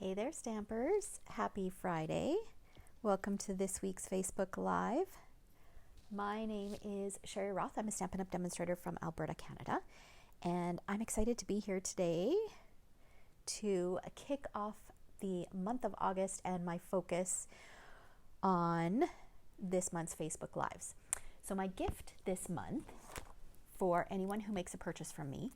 Hey there, Stampers. Happy Friday. Welcome to this week's Facebook Live. My name is Sherry Roth. I'm a Stampin' Up! Demonstrator from Alberta, Canada. And I'm excited to be here today to kick off the month of August and my focus on this month's Facebook Lives. So my gift this month for anyone who makes a purchase from me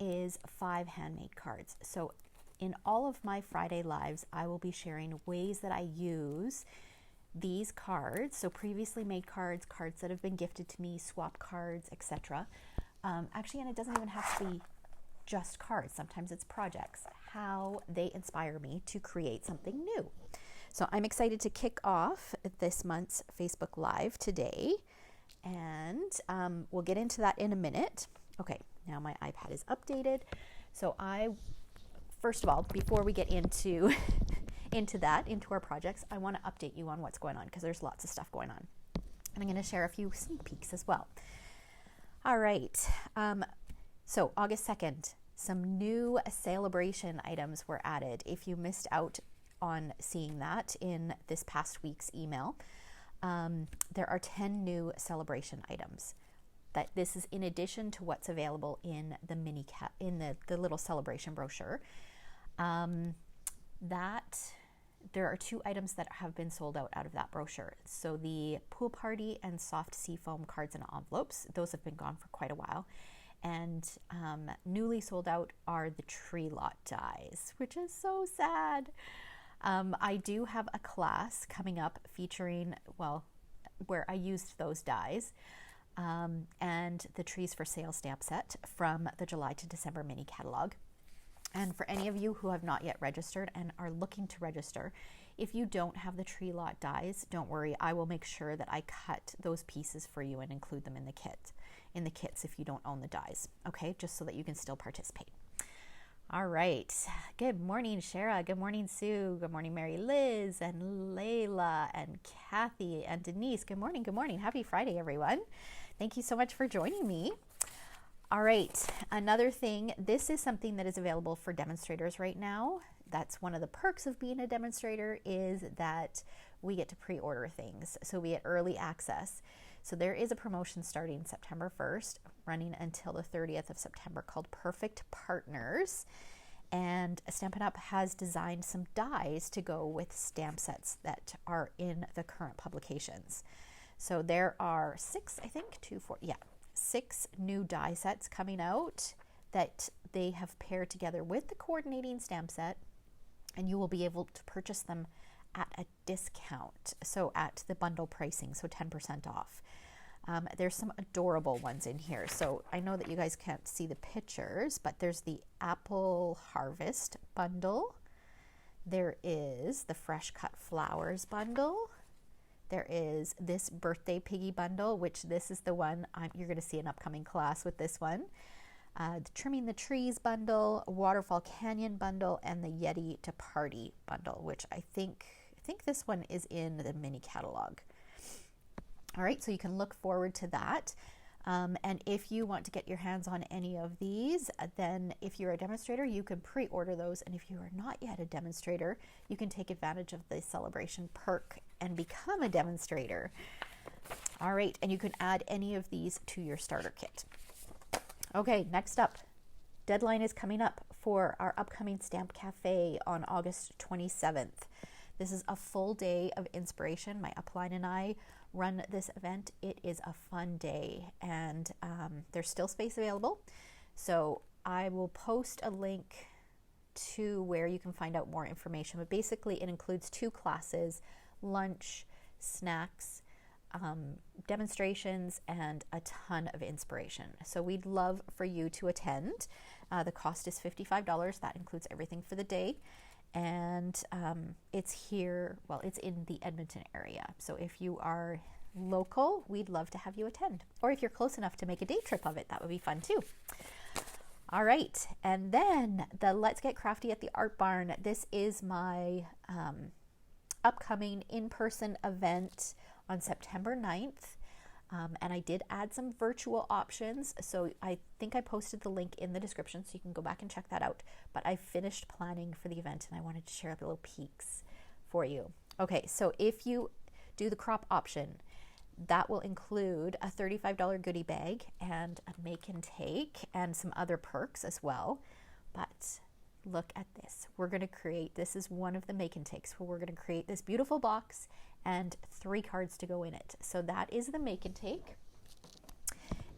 is 5 handmade cards. So in all of my Friday lives, I will be sharing ways that I use these cards. So previously made cards, cards that have been gifted to me, swap cards, etc. Actually, and it doesn't even have to be just cards. Sometimes it's projects, how they inspire me to create something new. So I'm excited to kick off this month's Facebook Live today. And we'll get into that in a minute. Okay, now my iPad is updated. So first of all, before we get into our projects, I want to update you on what's going on because there's lots of stuff going on. And I'm going to share a few sneak peeks as well. All right. So August 2nd, some new celebration items were added. If you missed out on seeing that in this past week's email, there are 10 new celebration items. That this is in addition to what's available in the the little celebration brochure. There are 2 items that have been sold out of that brochure. So the pool party and soft seafoam cards and envelopes, those have been gone for quite a while. And newly sold out are the tree lot dies, which is so sad. I do have a class coming up featuring, where I used those dies. And the Trees for Sale stamp set from the July to December mini catalog. And for any of you who have not yet registered and are looking to register, if you don't have the tree lot dies, don't worry, I will make sure that I cut those pieces for you and include them in the kits if you don't own the dies, okay? Just so that you can still participate. All right. Good morning, Shara. Good morning, Sue. Good morning, Mary Liz and Layla and Kathy and Denise. Good morning. Good morning. Happy Friday, everyone. Thank you so much for joining me. All right, another thing, this is something that is available for demonstrators right now. That's one of the perks of being a demonstrator, is that we get to pre-order things. So we get early access. So there is a promotion starting September 1st, running until the 30th of September, called Perfect Partners. And Stampin' Up! Has designed some dies to go with stamp sets that are in the current publications. So there are 6 new die sets coming out that they have paired together with the coordinating stamp set, and you will be able to purchase them at a discount, so at the bundle pricing, so 10% off. There's some adorable ones in here. So I know that you guys can't see the pictures, but there's the Apple Harvest bundle. There is the Fresh Cut Flowers bundle. There is this Birthday Piggy bundle, which this is the one you're going to see an upcoming class with this one. The Trimming the Trees bundle, Waterfall Canyon bundle, and the Yeti to Party bundle, which I think this one is in the mini catalog. All right, so you can look forward to that. And if you want to get your hands on any of these, then if you're a demonstrator, you can pre-order those. And if you are not yet a demonstrator, you can take advantage of the celebration perk and become a demonstrator. All right, and you can add any of these to your starter kit. Okay, next up, deadline is coming up for our upcoming Stamp Cafe on August 27th. This is a full day of inspiration. My upline and I run this event. It is a fun day, and there's still space available. So I will post a link to where you can find out more information. But basically, it includes 2 classes, lunch, snacks, demonstrations, and a ton of inspiration. So we'd love for you to attend. The cost is $55. That includes everything for the day. And it's in the Edmonton area. So if you are local, we'd love to have you attend. Or if you're close enough to make a day trip of it, that would be fun too. All right, and then the Let's Get Crafty at the Art Barn. This is my upcoming in-person event on September 9th. And I did add some virtual options. So I think I posted the link in the description so you can go back and check that out. But I finished planning for the event and I wanted to share the little peeks for you. Okay, so if you do the crop option, that will include a $35 goodie bag and a make and take and some other perks as well. But look at this. We're going to create, this is one of the make and takes where we're going to create this beautiful box and 3 cards to go in it. So that is the make and take.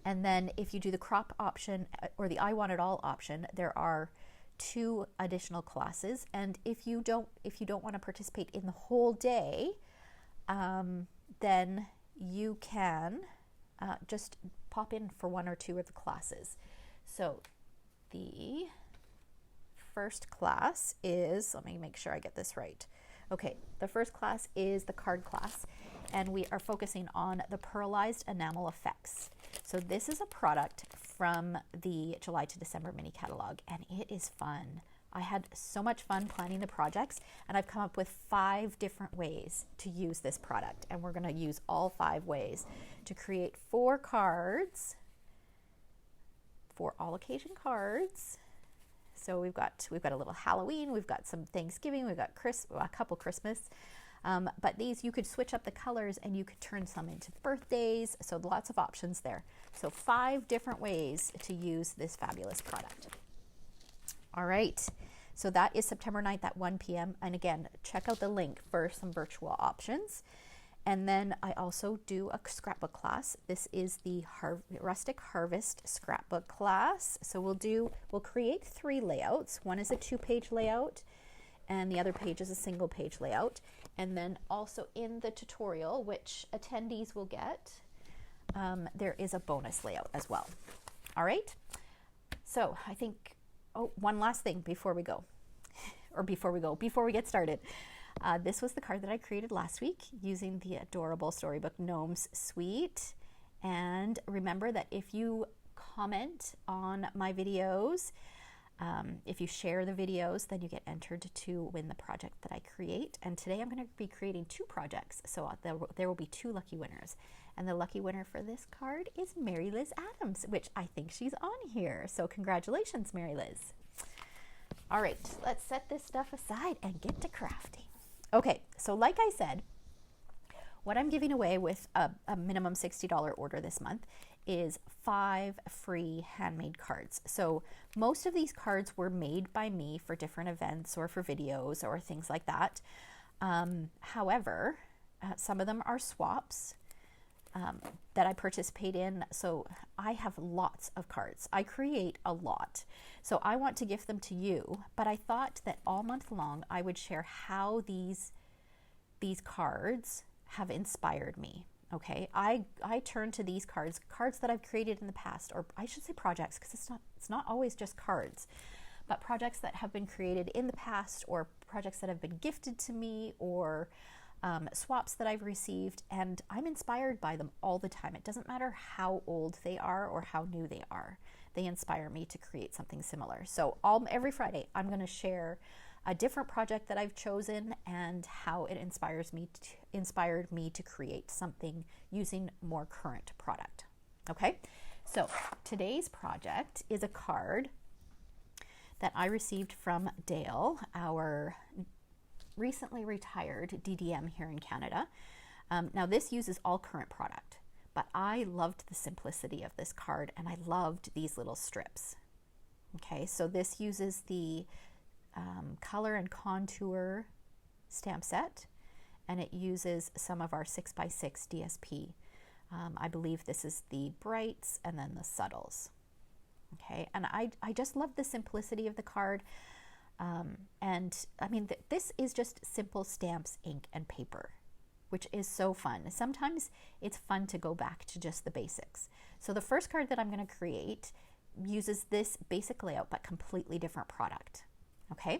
And then if you do the crop option or the I Want It All option, there are 2 additional classes. And if you don't want to participate in the whole day, then you can just pop in for 1 or 2 of the classes. So the first class is, let me make sure I get this right. Okay, the first class is the card class, and we are focusing on the pearlized enamel effects. So this is a product from the July to December mini catalog, and it is fun. I had so much fun planning the projects, and I've come up with 5 different ways to use this product, and we're going to use all 5 ways to create 4 cards, 4 all occasion cards. So we've got a little Halloween, we've got some Thanksgiving, we've got a couple Christmas, but these you could switch up the colors and you could turn some into birthdays, so lots of options there. So 5 different ways to use this fabulous product. All right, so that is September 9th at 1 p.m. And again, check out the link for some virtual options. And then I also do a scrapbook class. This is the Rustic Harvest scrapbook class. So we'll create 3 layouts. One is a 2-page layout and the other page is a single page layout. And then also in the tutorial, which attendees will get, there is a bonus layout as well. All right. So I think, one last thing before we get started. This was the card that I created last week using the adorable Storybook Gnomes suite. And remember that if you comment on my videos, if you share the videos, then you get entered to win the project that I create. And today I'm going to be creating 2 projects. So there will be 2 lucky winners. And the lucky winner for this card is Mary Liz Adams, which I think she's on here. So congratulations, Mary Liz. All right, let's set this stuff aside and get to crafting. Okay, so like I said, what I'm giving away with a minimum $60 order this month is 5 free handmade cards. So most of these cards were made by me for different events or for videos or things like that. However, some of them are swaps that I participate in. So I have lots of cards. I create a lot. So I want to gift them to you, but I thought that all month long I would share how these cards have inspired me. Okay, I turn to these cards that I've created in the past, or I should say projects, because it's not always just cards, but projects that have been created in the past, or projects that have been gifted to me, or swaps that I've received, and I'm inspired by them all the time. It doesn't matter how old they are or how new they are. They inspire me to create something similar. So every Friday, I'm going to share a different project that I've chosen and how it inspired me to create something using more current product. Okay, so today's project is a card that I received from Dale, our recently retired DDM here in Canada. Now this uses all current product, but I loved the simplicity of this card and I loved these little strips. Okay, so this uses the color and contour stamp set, and it uses some of our 6x6 DSP. I believe this is the brights and then the subtles. Okay, and I just love the simplicity of the card. And I mean, this is just simple stamps, ink, and paper, which is so fun. Sometimes it's fun to go back to just the basics. So the first card that I'm going to create uses this basic layout, but completely different product. Okay.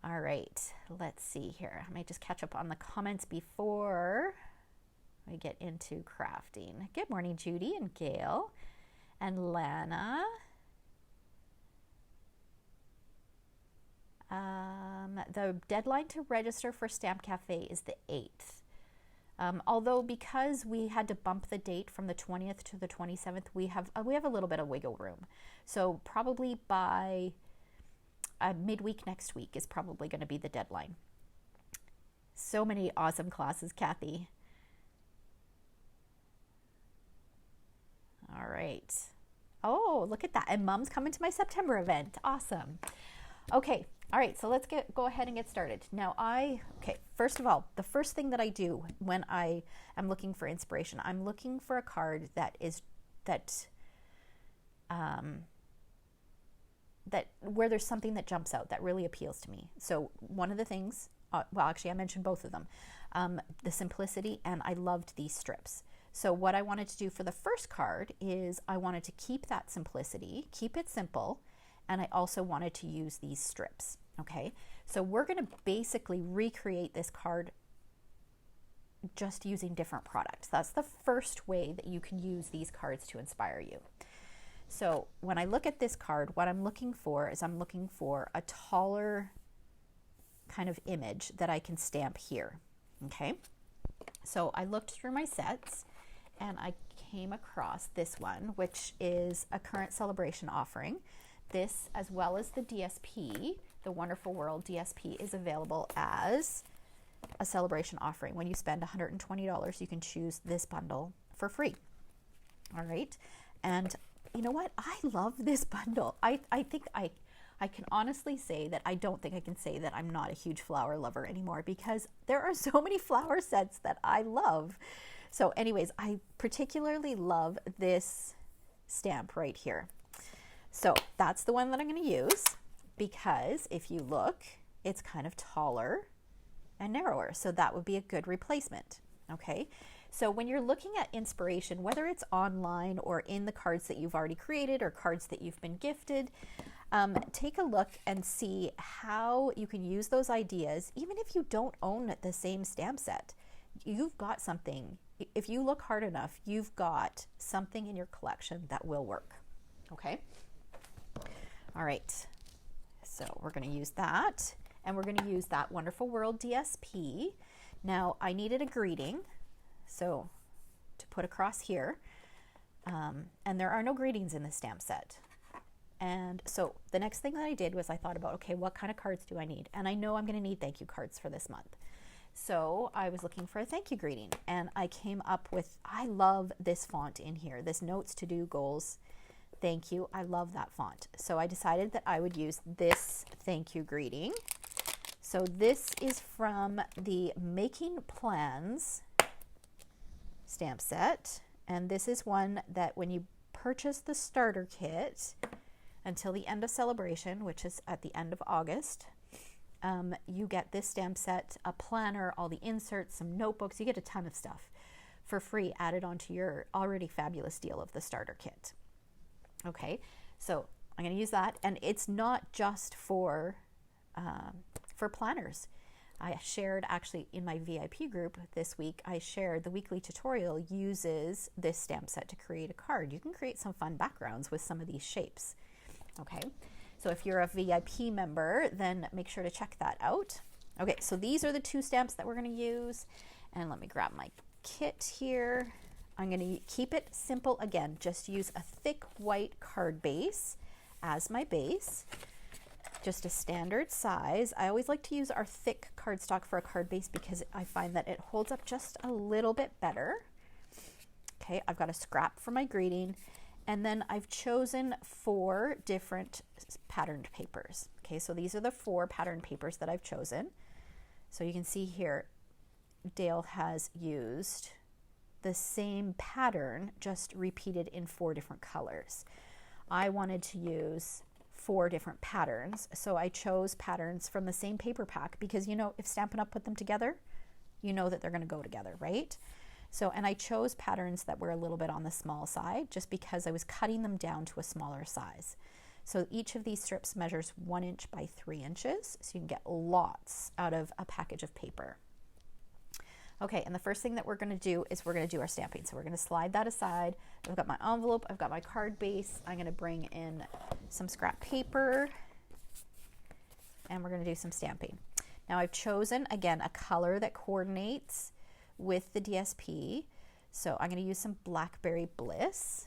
All right. Let's see here. I might just catch up on the comments before we get into crafting. Good morning, Judy and Gail and Lana. The deadline to register for Stamp Cafe is the 8th Although because we had to bump the date from the 20th to the 27th, we have a little bit of wiggle room. So probably by midweek next week is probably going to be the deadline. So many awesome classes, Kathy. All right. Oh, look at that. And Mom's coming to my September event. Awesome. Okay. All right. So let's go ahead and get started. Now first of all, the first thing that I do when I am looking for inspiration, I'm looking for a card that where there's something that jumps out that really appeals to me. So one of the things, well, actually I mentioned both of them, the simplicity, and I loved these strips. So what I wanted to do for the first card is I wanted to keep that simplicity, keep it simple, and I also wanted to use these strips, okay? So we're gonna basically recreate this card just using different products. That's the first way that you can use these cards to inspire you. So when I look at this card, what I'm looking for is I'm looking for a taller kind of image that I can stamp here, okay? So I looked through my sets and I came across this one, which is a current celebration offering. This, as well as the DSP, the Wonderful World DSP, is available as a celebration offering. When you spend $120, you can choose this bundle for free. All right. And you know what? I love this bundle. I think I can honestly say that I don't think I can say that I'm not a huge flower lover anymore, because there are so many flower sets that I love. So anyways, I particularly love this stamp right here. So that's the one that I'm going to use, because if you look, it's kind of taller and narrower. So that would be a good replacement. Okay. So when you're looking at inspiration, whether it's online or in the cards that you've already created or cards that you've been gifted, take a look and see how you can use those ideas. Even if you don't own the same stamp set, you've got something. If you look hard enough, you've got something in your collection that will work. Okay. All right. So we're going to use that, and we're going to use that Wonderful World DSP. Now I needed a greeting, so to put across here, and there are no greetings in the stamp set. And so the next thing that I did was I thought about, okay, what kind of cards do I need? And I know I'm going to need thank you cards for this month. So I was looking for a thank you greeting, and I came up with, I love this font in here, this Notes to Do Goals Thank You. I love that font. So I decided that I would use this thank you greeting. So this is from the Making Plans stamp set, and this is one that when you purchase the starter kit until the end of celebration, which is at the end of August, you get this stamp set, a planner, all the inserts, some notebooks. You get a ton of stuff for free added onto your already fabulous deal of the starter kit. Okay, so I'm going to use that, and it's not just for planners. I shared, actually in my VIP group this week, I shared the weekly tutorial uses this stamp set to create a card. You can create some fun backgrounds with some of these shapes. Okay, so if you're a VIP member, then make sure to check that out. Okay, so these are the two stamps that we're going to use, and let me grab my kit here. I'm going to keep it simple again, just use a thick white card base as my base, just a standard size. I always like to use our thick cardstock for a card base because I find that it holds up just a little bit better. Okay, I've got a scrap for my greeting, and then I've chosen 4 different patterned papers. Okay, so these are the 4 patterned papers that I've chosen. So you can see here, Dale has used the same pattern, just repeated in 4 different colors. I wanted to use 4 different patterns, so I chose patterns from the same paper pack because, you know, if Stampin' Up! Put them together, you know that they're going to go together, right? So, and I chose patterns that were a little bit on the small side just because I was cutting them down to a smaller size. So each of these strips measures 1 inch by 3 inches, so you can get lots out of a package of paper. Okay, and the first thing that we're going to do is we're going to do our stamping. So we're going to slide that aside. I've got my envelope, I've got my card base. I'm going to bring in some scrap paper, and we're going to do some stamping. Now I've chosen, again, a color that coordinates with the DSP. So I'm going to use some Blackberry Bliss.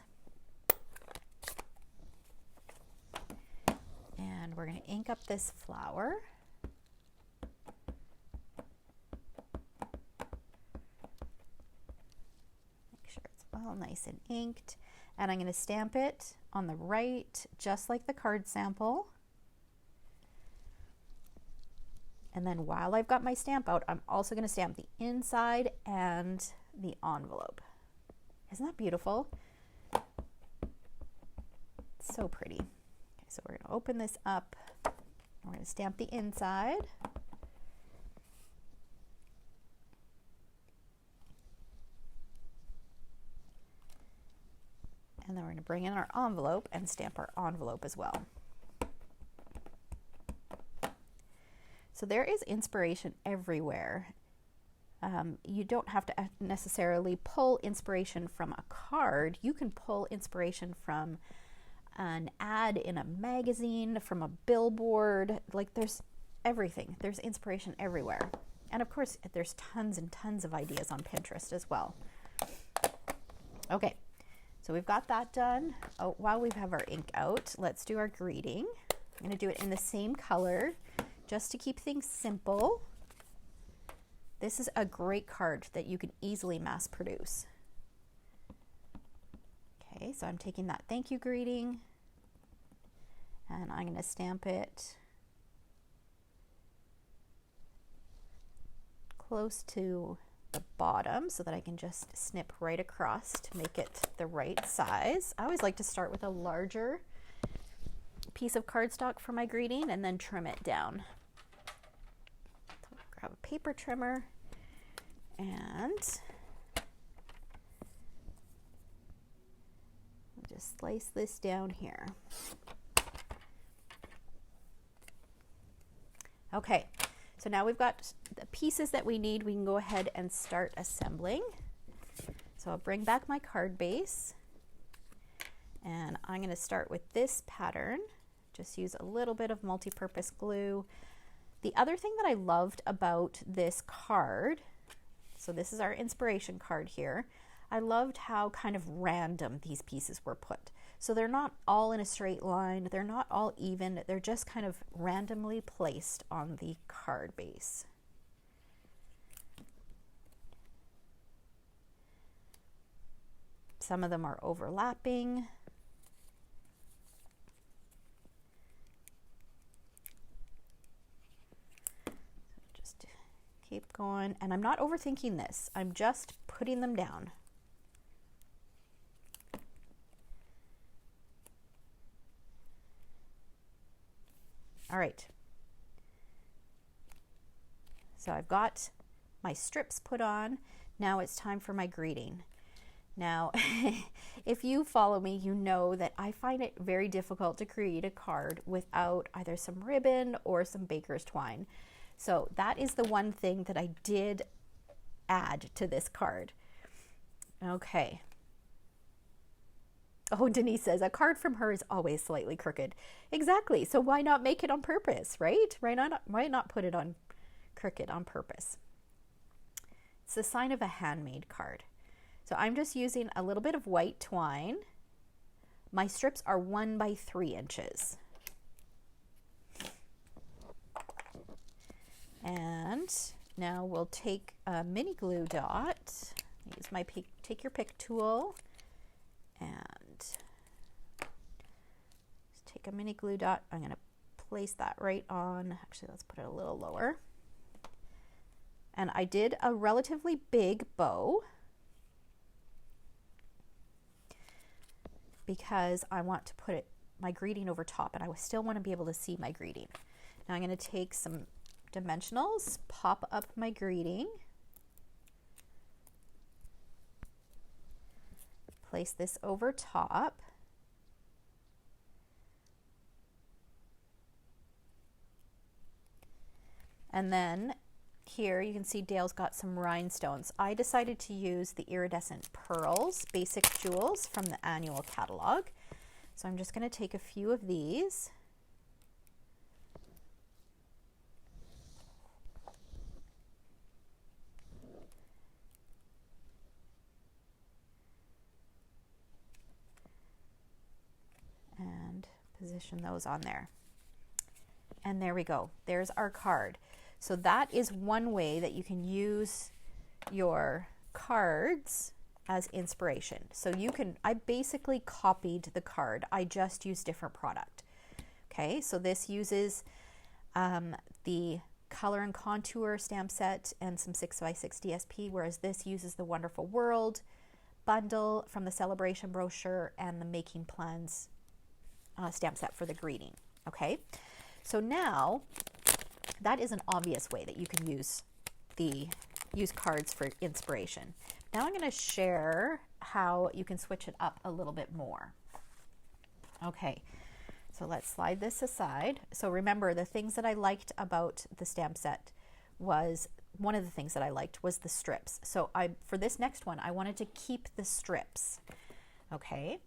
And we're going to ink up this flower. Make sure it's all nice and inked. And I'm going to stamp it on the right, just like the card sample. And then while I've got my stamp out, I'm also going to stamp the inside and the envelope. Isn't that beautiful? It's so pretty. Okay, so we're going to open this up. We're going to stamp the inside. And then we're going to bring in our envelope and stamp our envelope as well. So there is inspiration everywhere. You don't have to necessarily pull inspiration from a card. You can pull inspiration from an ad in a magazine, from a billboard. Like, there's everything. There's inspiration everywhere. And of course, there's tons and tons of ideas on Pinterest as well. Okay, so we've got that done. Oh, while we have our ink out, let's do our greeting. I'm going to do it in the same color, just to keep things simple. This is a great card that you can easily mass produce. Okay, so I'm taking that thank you greeting and I'm going to stamp it close to the bottom so that I can just snip right across to make it the right size. I always like to start with a larger piece of cardstock for my greeting and then trim it down. So grab a paper trimmer and I'll just slice this down here. Okay, so now we've got the pieces that we need. We can go ahead and start assembling. So I'll bring back my card base and I'm going to start with this pattern. Just use a little bit of multi-purpose glue. The other thing that I loved about this card, so this is our inspiration card here, I loved how kind of random these pieces were put. So they're not all in a straight line, they're not all even, they're just kind of randomly placed on the card base. Some of them are overlapping. Keep going, and I'm not overthinking this. I'm just putting them down. All right. So I've got my strips put on. Now it's time for my greeting. Now, if you follow me, you know that I find it very difficult to create a card without either some ribbon or some baker's twine. So that is the one thing that I did add to this card. Okay. Oh, Denise says, a card from her is always slightly crooked. Exactly. So why not make it on purpose, right? Why not put it on crooked on purpose? It's the sign of a handmade card. So I'm just using a little bit of white twine. My strips are 1 by 3 inches. And now we'll take a mini glue dot, use my take your pick tool, and just take a mini glue dot. I'm going to place that right on, actually let's put it a little lower. And I did a relatively big bow because I want to put my greeting over top, and I still want to be able to see my greeting. Now I'm going to take some dimensionals, pop up my greeting, place this over top, and then here you can see Dale's got some rhinestones. I decided to use the Iridescent Pearls Basic Jewels from the annual catalog. So I'm just going to take a few of these. position those on there. And there we go. There's our card. So that is one way that you can use your cards as inspiration. So you can, I basically copied the card. I just used different product. Okay, so this uses the color and contour stamp set and some 6x6 DSP, whereas this uses the Wonderful World bundle from the Celebration brochure and the Making Plans stamp set for the greeting. Okay, so now that is an obvious way that you can use cards for inspiration. Now I'm going to share how you can switch it up a little bit more. Okay, so let's slide this aside. So remember, the things that I liked about the stamp set was, one of the things that I liked was the strips. So for this next one, I wanted to keep the strips. Okay,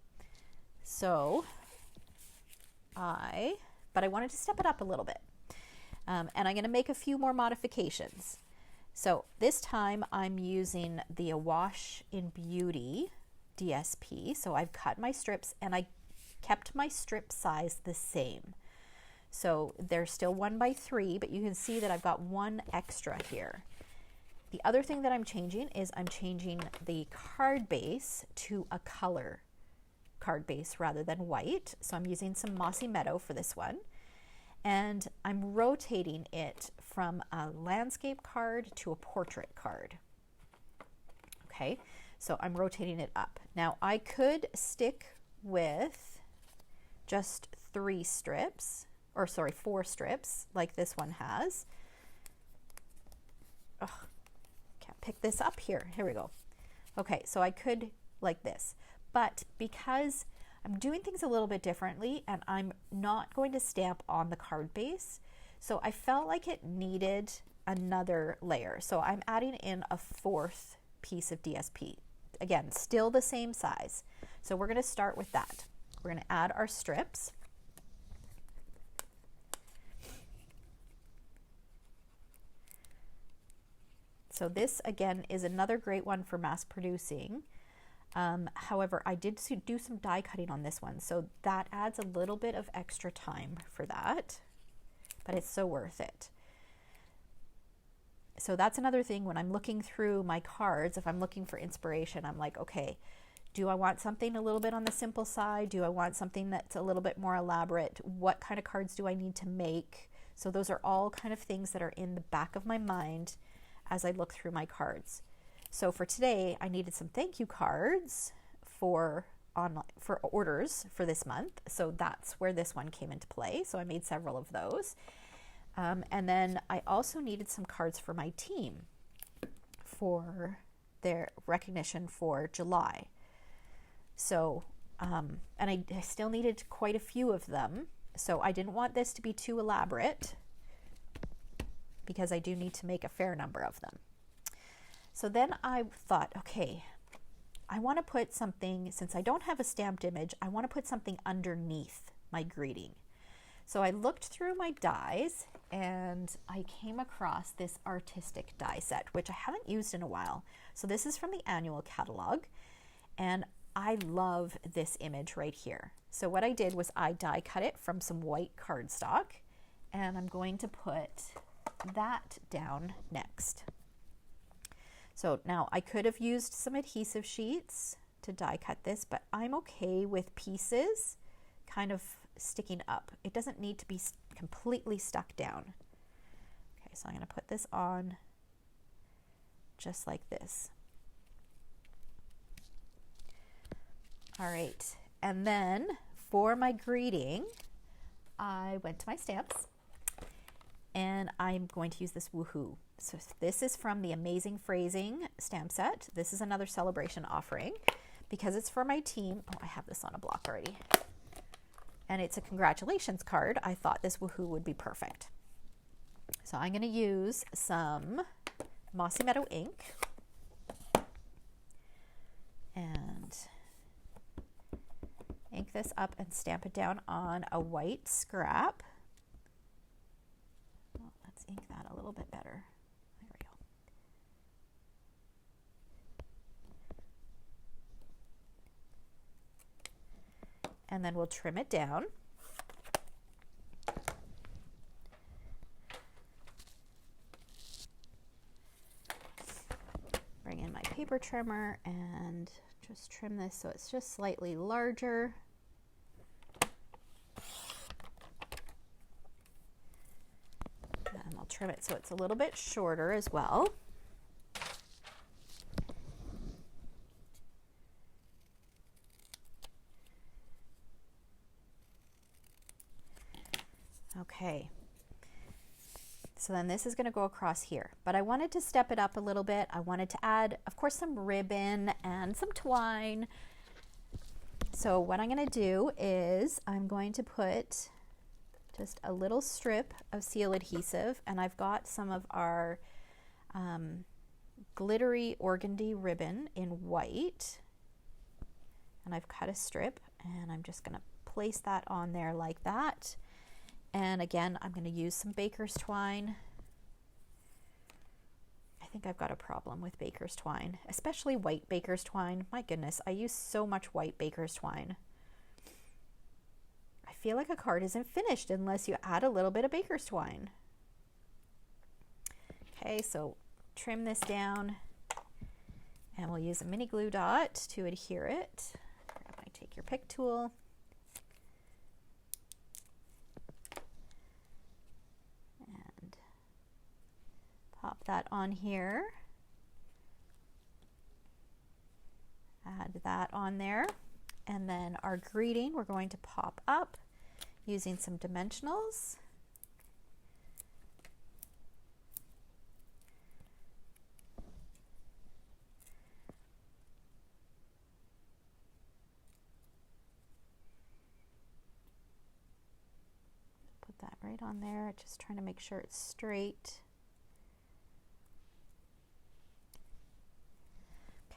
so but I wanted to step it up a little bit. And I'm going to make a few more modifications. So this time I'm using the Awash in Beauty DSP. So I've cut my strips and I kept my strip size the same. So they're still 1x3, but you can see that I've got one extra here. The other thing that I'm changing is I'm changing the card base to a color card base rather than white. So I'm using some Mossy Meadow for this one. And I'm rotating it from a landscape card to a portrait card. Okay, so I'm rotating it up. Now I could stick with just 4 strips like this one has. Oh, can't pick this up here. Here we go. Okay, so I could like this, but because I'm doing things a little bit differently and I'm not going to stamp on the card base, so I felt like it needed another layer. So I'm adding in a 4th piece of DSP. Again, still the same size. So we're going to start with that. We're going to add our strips. So this again is another great one for mass producing. However, I did do some die cutting on this one, so that adds a little bit of extra time for that, but it's so worth it. So that's another thing when I'm looking through my cards, if I'm looking for inspiration, I'm like, okay, do I want something a little bit on the simple side? Do I want something that's a little bit more elaborate? What kind of cards do I need to make? So those are all kind of things that are in the back of my mind as I look through my cards. So for today, I needed some thank you cards for orders for this month. So that's where this one came into play. So I made several of those. And then I also needed some cards for my team for their recognition for July. So, and I still needed quite a few of them. So I didn't want this to be too elaborate because I do need to make a fair number of them. So then I thought, okay, I want to put something, since I don't have a stamped image, I want to put something underneath my greeting. So I looked through my dies and I came across this artistic die set, which I haven't used in a while. So this is from the annual catalog and I love this image right here. So what I did was I die cut it from some white cardstock and I'm going to put that down next. So now I could have used some adhesive sheets to die cut this, but I'm okay with pieces kind of sticking up. It doesn't need to be completely stuck down. Okay, so I'm going to put this on just like this. All right, and then for my greeting, I went to my stamps and I'm going to use this Woohoo. So this is from the Amazing Phrasing stamp set. This is another celebration offering because it's for my team. Oh, I have this on a block already. And it's a congratulations card. I thought this Woohoo would be perfect. So I'm going to use some Mossy Meadow ink and ink this up and stamp it down on a white scrap. Well, let's ink that a little bit better. There we go. And then we'll trim it down. paper trimmer and just trim this so it's just slightly larger. And I'll trim it so it's a little bit shorter as well. Okay, so then this is going to go across here, but I wanted to step it up a little bit. I wanted to add, of course, some ribbon and some twine. So what I'm going to do is I'm going to put just a little strip of seal adhesive, and I've got some of our glittery organdy ribbon in white, and I've cut a strip, and I'm just going to place that on there like that. And again, I'm going to use some baker's twine. I think I've got a problem with baker's twine, especially white baker's twine. My goodness, I use so much white baker's twine. I feel like a card isn't finished unless you add a little bit of baker's twine. Okay, so trim this down, and we'll use a mini glue dot to adhere it. Take your pick tool. Pop that on here, add that on there, and then our greeting we're going to pop up using some dimensionals. Put that right on there, just trying to make sure it's straight.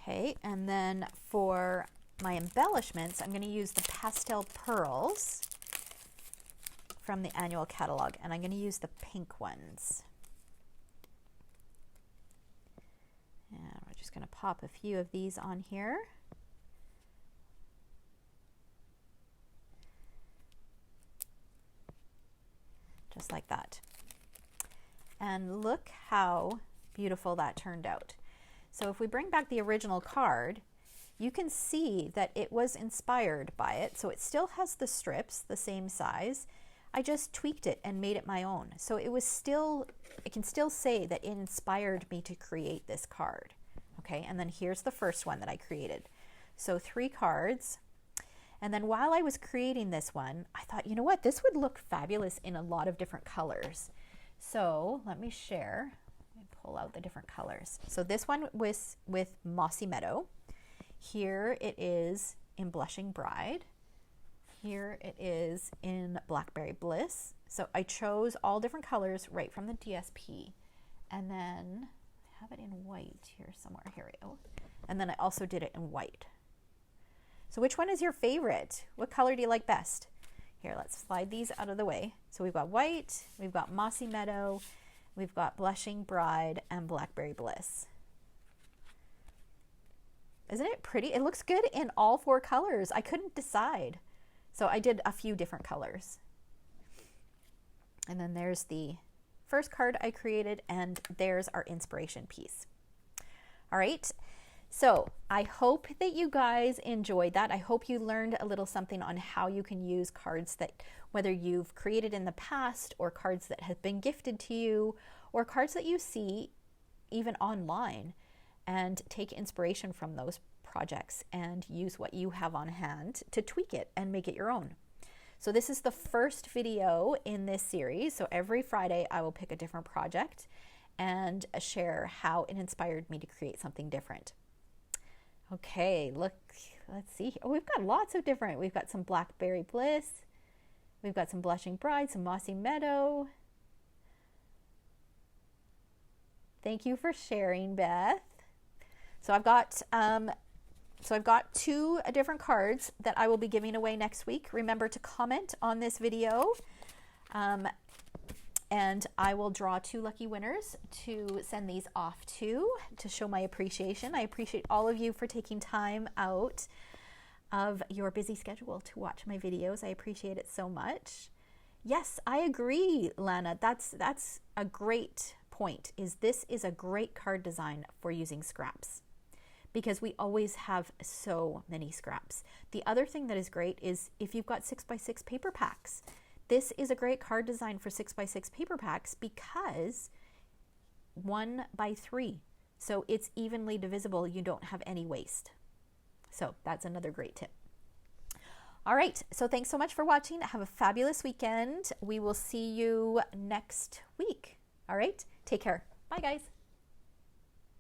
Okay, and then for my embellishments, I'm going to use the pastel pearls from the annual catalog, and I'm going to use the pink ones. And we're just going to pop a few of these on here. Just like that. And look how beautiful that turned out. So if we bring back the original card, you can see that it was inspired by it. So it still has the strips, the same size. I just tweaked it and made it my own. So it was still, it can still say that it inspired me to create this card. Okay, and then here's the first one that I created. So 3 cards. And then while I was creating this one, I thought, you know what, this would look fabulous in a lot of different colors. So let me share. Pull out the different colors. So this one was with Mossy Meadow. Here it is in Blushing Bride. Here it is in Blackberry Bliss. So I chose all different colors right from the DSP. And then I have it in white here somewhere. Here we go. And then I also did it in white. So which one is your favorite? What color do you like best? Here, let's slide these out of the way. So we've got white, we've got Mossy Meadow, we've got Blushing Bride, and Blackberry Bliss. Isn't it pretty? It looks good in all 4 colors. I couldn't decide. So I did a few different colors. And then there's the first card I created, and there's our inspiration piece. All right. So I hope that you guys enjoyed that. I hope you learned a little something on how you can use cards that, whether you've created in the past or cards that have been gifted to you or cards that you see even online, and take inspiration from those projects and use what you have on hand to tweak it and make it your own. So this is the first video in this series. So every Friday I will pick a different project and share how it inspired me to create something different. Okay, look, let's see. Oh, we've got lots of different. We've got some Blackberry Bliss. We've got some Blushing Bride, some Mossy Meadow. Thank you for sharing, Beth. So I've got 2 different cards that I will be giving away next week. Remember to comment on this video. And I will draw 2 lucky winners to send these off to show my appreciation. I appreciate all of you for taking time out of your busy schedule to watch my videos. I appreciate it so much. Yes, I agree, Lana. That's a great point. This is a great card design for using scraps. because we always have so many scraps. The other thing that is great is if you've got 6x6 paper packs. This is a great card design for 6x6 paper packs because 1x3. So it's evenly divisible. You don't have any waste. So that's another great tip. All right, so thanks so much for watching. Have a fabulous weekend. We will see you next week. All right, take care. Bye, guys.